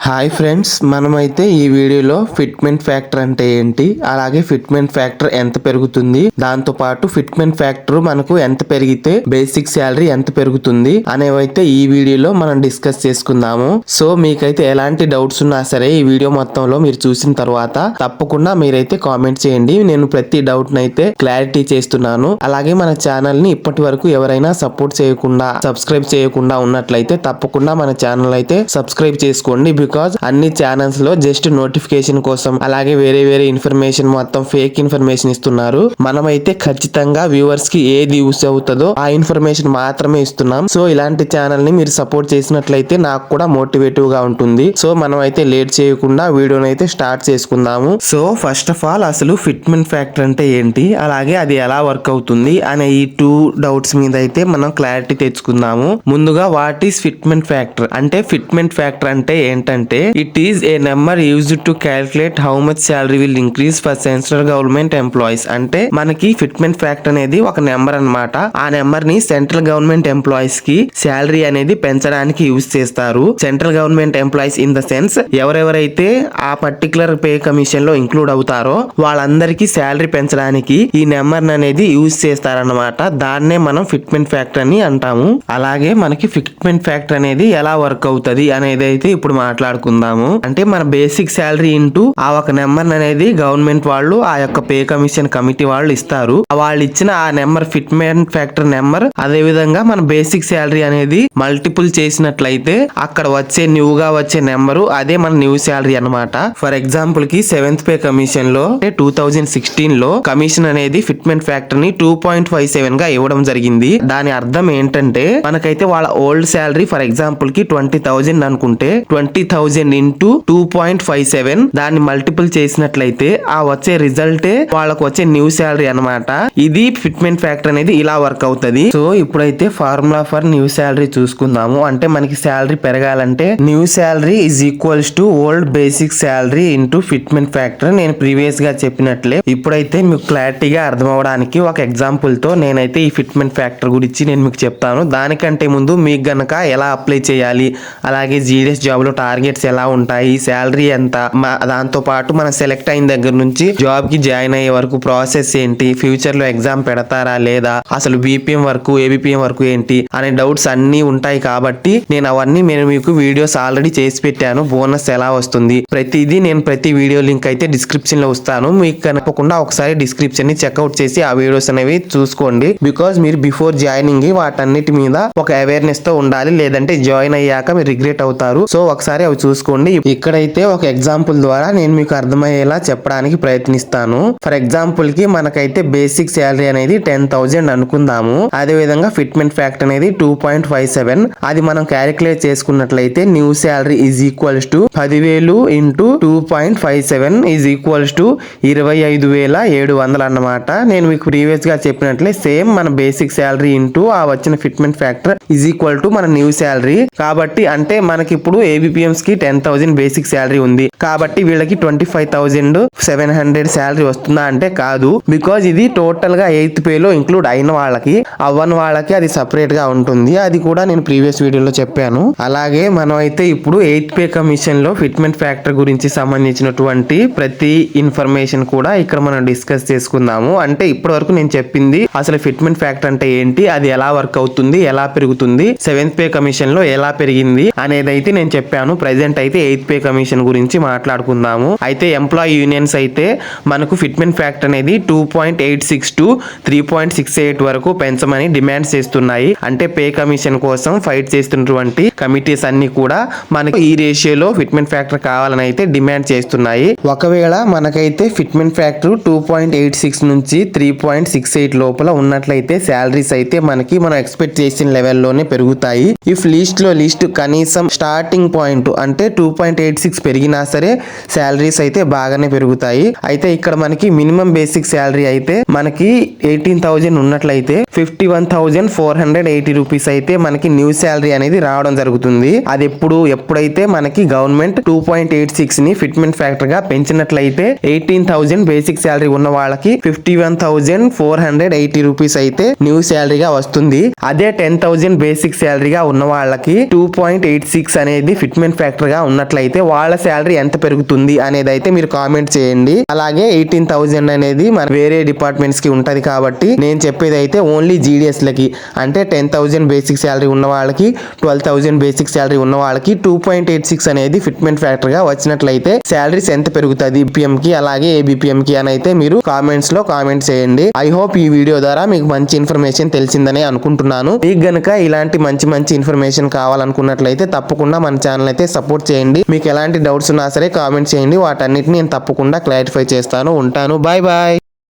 Hi friends, మనమైతే ఈ వీడియోలో ఫిట్మెంట్ ఫ్యాక్టర్ అంటే ఏంటి, అలాగే ఫిట్మెంట్ ఫ్యాక్టర్ ఎంత పెరుగుతుంది, దాంతో పాటు ఫిట్మెంట్ ఫ్యాక్టర్ మనకు ఎంత పెరిగితే బేసిక్ శాలరీ ఎంత పెరుగుతుంది అనేవైతే ఈ వీడియోలో మనం డిస్కస్ చేసుకుందాము. సో మీకైతే ఎలాంటి డౌట్స్ ఉన్నా సరే ఈ వీడియో మొత్తంలో మీరు చూసిన తర్వాత తప్పకుండా మీరైతే కామెంట్ చేయండి. నేను ప్రతి డౌట్ నైతే క్లారిటీ చేస్తున్నాను. అలాగే మన ఛానల్ ని ఇప్పటి వరకు ఎవరైనా సపోర్ట్ చేయకుండా సబ్స్క్రైబ్ చేయకుండా ఉన్నట్లయితే తప్పకుండా మన ఛానల్ అయితే సబ్స్క్రైబ్ చేసుకోండి. బికాజ్ అన్ని ఛానల్స్ లో జస్ట్ నోటిఫికేషన్ కోసం అలాగే వేరే ఇన్ఫర్మేషన్ మొత్తం ఫేక్ ఇన్ఫర్మేషన్ ఇస్తున్నారు. మనమైతే ఖచ్చితంగా వ్యూవర్స్ కి ఏది యూస్ అవుతుందో ఆ ఇన్ఫర్మేషన్ మాత్రమే ఇస్తున్నాం. సో ఇలాంటి ఛానల్ ని మీరు సపోర్ట్ చేసినట్లయితే నాకు కూడా మోటివేటివ్ గా ఉంటుంది. సో మనం అయితే లేట్ చేయకుండా వీడియోని అయితే స్టార్ట్ చేసుకుందాము. సో ఫస్ట్ ఆఫ్ ఆల్ అసలు ఫిట్మెంట్ ఫ్యాక్టర్ అంటే ఏంటి, అలాగే అది ఎలా వర్క్ అవుతుంది అనే ఈ 2 డౌట్స్ మీద అయితే మనం క్లారిటీ తెచ్చుకుందాము. ముందుగా వాట్ ఈస్ ఫిట్మెంట్ ఫ్యాక్టర్ అంటే, ఫిట్మెంట్ ఫ్యాక్టర్ అంటే ఏంటంటే it is a number used to calculate how much salary will increase for central government employees. అంటే మనకి ఫిట్మెంట్ ఫ్యాక్టర్ అనేది ఒక నెంబర్ అన్నమాట. ఆ నెంబర్ ని సెంట్రల్ గవర్నమెంట్ ఎంప్లాయీస్ కి శాలరీ అనేది పెంచడానికి యూజ్ చేస్తారు. Central government employees in the sense ఎవరెవరైతే ఆ పర్టికులర్ పే కమిషన్ లో ఇంక్లూడ్ అవుతారో వాళ్ళందరికీ శాలరీ పెంచడానికి ఈ నెంబర్ అనేది యూజ్ చేస్తారన్నమాట. దాన్నే మనం ఫిట్మెంట్ ఫ్యాక్టర్ అని అంటాము. అలాగే మనకి ఫిట్మెంట్ ఫ్యాక్టర్ అనేది ఎలా వర్క్ అవుతుంది అనేది అయితే ఇప్పుడు మాట్లాడుకుందాము. అంటే మన బేసిక్ శాలరీ ఇంటూ ఆ ఒక నెంబర్ అనేది గవర్నమెంట్ వాళ్ళు ఆ యొక్క పే కమిషన్ కమిటీ వాళ్ళు ఇస్తారు. వాళ్ళు ఇచ్చిన ఆ నెంబర్ ఫిట్మెంట్ ఫ్యాక్టర్ నెంబర్ అదే విధంగా మన బేసిక్ శాలరీ అనేది మల్టిపుల్ చేసినట్లయితే అక్కడ వచ్చే న్యూగా వచ్చే నెంబరు అదే మన న్యూ శాలరీ అన్నమాట. ఫర్ ఎగ్జాంపుల్ కి 7th పే కమిషన్ లో 2016 లో కమిషన్ అనేది ఫిట్మెంట్ ఫ్యాక్టర్ ని 2.57 గా ఇవ్వడం జరిగింది. దాని అర్థం ఏంటంటే మనకైతే వాళ్ళ ఓల్డ్ శాలరీ ఫర్ ఎగ్జాంపుల్ కి 20,000 అనుకుంటే 20,000 ఇంటూ 2.57 దాన్ని మల్టిపుల్ చేసినట్లయితే ఆ వచ్చే రిజల్టే వాళ్ళకు వచ్చే న్యూ శాలరీ అన్నమాట. ఇది ఫిట్మెంట్ ఫ్యాక్టర్ అనేది ఇలా వర్క్ అవుతుంది. సో ఇప్పుడైతే ఫార్ములా ఫర్ న్యూ శాలరీ చూసుకుందాము. అంటే మనకి శాలరీ పెరగాలంటే new salary is equals to old basic salary into fitment factor. నేను ప్రీవియస్ గా చెప్పినట్లే ఇప్పుడైతే మీకు క్లారిటీగా అర్థం అవడానికి ఒక ఎగ్జాంపుల్ తో నేనైతే ఈ ఫిట్మెంట్ ఫ్యాక్టర్ గురించి నేను మీకు చెప్తాను. దానికంటే ముందు మీకు గనక ఎలా అప్లై చేయాలి, అలాగే జీడిఎస్ జాబ్ లో టార్గెట్స్ ఎలా ఉంటాయి, శాలరీ ఎంత, దాంతో పాటు మనం సెలెక్ట్ అయిన దగ్గర నుంచి జాబ్ కి జాయిన్ అయ్యే వరకు ప్రాసెస్ ఏంటి, ఫ్యూచర్ లో ఎగ్జామ్ పెడతారా లేదా, అసలు బీపీఎం వరకు ఏబిపిఎం వరకు ఏంటి అనే డౌట్స్ అన్ని ఉంటాయి. కాబట్టి నేను అవన్నీ మీకు వీడియోస్ ఆల్రెడీ చేసి పెట్టాను. బోనస్ ఎలా వస్తుంది ప్రతిదీ నేను ప్రతి వీడియో లింక్ అయితే డిస్క్రిప్షన్ లో ఇస్తాను. మీకు కనుకోకుండా ఒకసారి డిస్క్రిప్షన్ ని చెక్అవుట్ చేసి ఆ వీడియోస్ అనేవి చూసుకోండి. బికాజ్ మీరు బిఫోర్ జాయినింగ్ వాటన్నిటి మీద ఒక అవేర్నెస్ తో ఉండాలి, లేదంటే జాయిన్ అయ్యాక మీరు రిగ్రెట్ అవుతారు. సో ఒకసారి అవి చూసుకోండి. ఇక్కడైతే ఒక ఎగ్జాంపుల్ ద్వారా నేను మీకు అర్థమయ్యేలా చెప్పడానికి ప్రయత్నిస్తాను. ఫర్ ఎగ్జాంపుల్ కి మనకైతే బేసిక్ శాలరీ అనేది 10,000 అనుకుందాము. అదే విధంగా ఫిట్మెంట్ ఫ్యాక్టర్ అనేది 2.57 అది మనం క్యాలిక్యులేట్ చేసుకున్నట్లయితే new salary is equals to 10,000 into 2.57 is equals to 25,700 అన్నమాట. నేను మీకు ప్రీవియస్ గా చెప్పినట్లే సేమ్ మన బేసిక్ శాలరీ ఇంటూ ఆ వచ్చిన fitment factor is equal to మన న్యూ శాలరీ. కాబట్టి అంటే మనకి ఇప్పుడు ఏబిపిఎంస్ కి 10,000 బేసిక్ శాలరీ ఉంది కాబట్టి వీళ్ళకి 25,700 శాలరీ వస్తుందా అంటే కాదు. బికాజ్ ఇది టోటల్ గా 8th పే లో ఇంక్లూడ్ అయిన వాళ్ళకి, అవ్వని వాళ్ళకి అది సపరేట్ గా ఉంటుంది. అది కూడా నేను ప్రీవియస్ వీడియోలో చెప్పాను. అలాగే మనం అయితే ఇప్పుడు 8th పే కమిషన్ లో ఫిట్మెంట్ ఫ్యాక్టర్ గురించి సంబంధించినటువంటి ప్రతి ఇన్ఫర్మేషన్ కూడా ఇక్కడ మనం డిస్కస్ చేసుకుందాము. అంటే ఇప్పటి వరకు నేను చెప్పింది అసలు ఫిట్మెంట్ ఫ్యాక్టర్ అంటే ఏంటి, అది ఎలా వర్క్ అవుతుంది, ఎలా పెరుగుతుంది, 7th పే కమిషన్ లో ఎలా పెరిగింది అనేది అయితే నేను చెప్పాను. ప్రెసెంట్ అయితే 8th పే కమిషన్ గురించి మాట్లాడుకుందాము. అయితే ఎంప్లాయీ యూనియన్స్ అయితే మనకు ఫిట్మెంట్ ఫ్యాక్టర్ అనేది 2.86 టు 3.68 వరకు పెంచమని డిమాండ్ చేస్తున్నాయి. అంటే పే కమిషన్ కోసం ఫైట్ చేస్తున్నటువంటి కమిటీస్ అన్ని కూడా మనకి ఈ రేషియోలో ఫిట్మెంట్ ఫ్యాక్టర్ కావాలని అయితే డిమాండ్ చేస్తున్నాయి. ఒకవేళ మనకైతే ఫిట్మెంట్ ఫ్యాక్టర్ 2.86 నుంచి 3.68 లోపల ఉన్నట్లయితే శాలరీస్ అయితే మనకి మనం ఎక్స్పెక్ట్ చేసిన లెవెల్లోనే పెరుగుతాయి. ఇఫ్ లీస్ట్ లో లీస్ట్ కనీసం స్టార్టింగ్ పాయింట్ అంటే 2.86 పెరిగినా సరే శాలరీస్ అయితే బాగానే పెరుగుతాయి. అయితే ఇక్కడ మనకి మినిమం బేసిక్ శాలరీ అయితే మనకి 18,000 ఉన్నట్లయితే 51,480 రూపీస్ అయితే మనకి న్యూ శాలరీ అనేది రావడం జరుగుతుంది. అది ఎప్పుడైతే మనకి గవర్నమెంట్ 2.86 ని ఫిట్మెంట్ ఫ్యాక్టర్ గా పెంచినట్లయితే 18,000 బేసిక్ శాలరీ ఉన్న వాళ్ళకి 51,480 రూపీస్ అయితే న్యూ శాలరీగా వస్తుంది. అదే 10,000 బేసిక్ శాలరీగా ఉన్న వాళ్ళకి 2.86 అనేది ఫిట్మెంట్ ఫ్యాక్టర్ ఫ్యాక్టర్ గా ఉన్నట్లయితే వాళ్ళ శాలరీ ఎంత పెరుగుతుంది అనేది అయితే మీరు కామెంట్ చేయండి. అలాగే 18,000 అనేది మన వేరే డిపార్ట్మెంట్స్ కి ఉంటది కాబట్టి నేను చెప్పేది అయితే ఓన్లీ జీడిఎస్ లకి అంటే 10,000 బేసిక్ శాలరీ ఉన్న వాళ్ళకి 12,000 బేసిక్ శాలరీ ఉన్న వాళ్ళకి 2.86 అనేది ఫిట్మెంట్ ఫ్యాక్టర్ గా వచ్చినట్లయితే శాలరీస్ ఎంత పెరుగుతుంది బిపిఎం కి అలాగే ఏబిపిఎం కి అని అయితే మీరు కామెంట్స్ లో కామెంట్ చేయండి. ఐ హోప్ ఈ వీడియో ద్వారా మీకు మంచి ఇన్ఫర్మేషన్ తెలిసిందని అనుకుంటున్నాను. మీకు గనుక ఇలాంటి మంచి ఇన్ఫర్మేషన్ కావాలనుకున్నట్లయితే తప్పకుండా మన ఛానల్ అయితే సపోర్ట్ చేయండి. మీకు ఎలాంటి డౌట్స్ ఉన్నా సరే కామెంట్ చేయండి. వాటన్నిటిని నేను తప్పకుండా క్లారిఫై చేస్తాను. ఉంటాను. Bye bye.